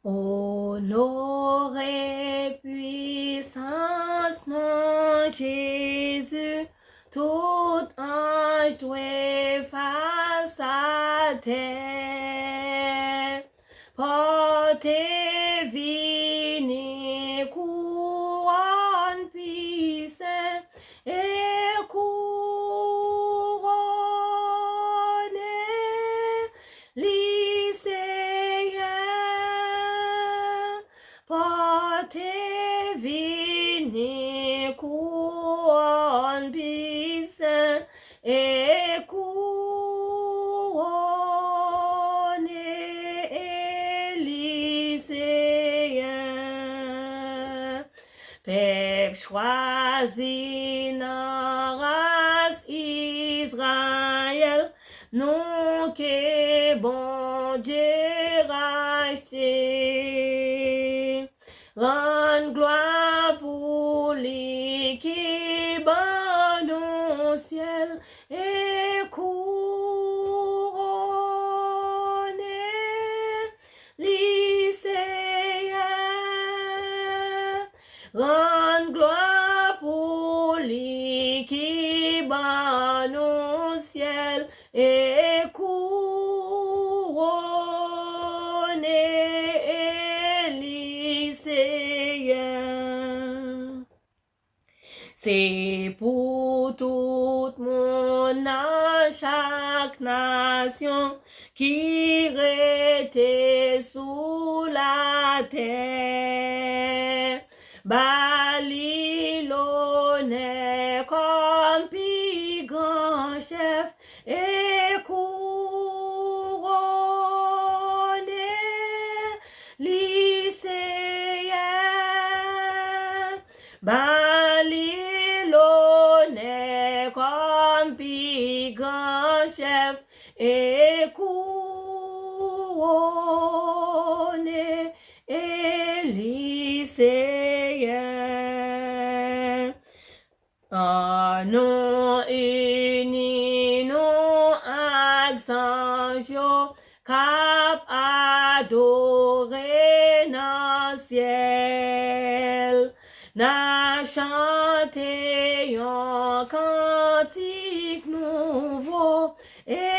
Honoré puissance non Jésus, tout ange doit face à terre. Portez vini couronne puissante et couronnez lycéens. Portez vini couronne puissante et couronnez lycéens. Peuple choisi dans race Israël, non que bon Dieu racheté. Rende gloire pour lui qui bon au ciel et couronné lycéen. Rende gloire pour lui qui bon au ciel et couronné lycéen. C'est pour tout mon âge, chaque nation qui était sous la terre. Babylone est comme plus grand chef et couronné lycéen. Babylone est comme plus grand chef et couronné lycéen. Non uni, non accent, cap adoré dans ciel. Na chanté un cantique nouveau et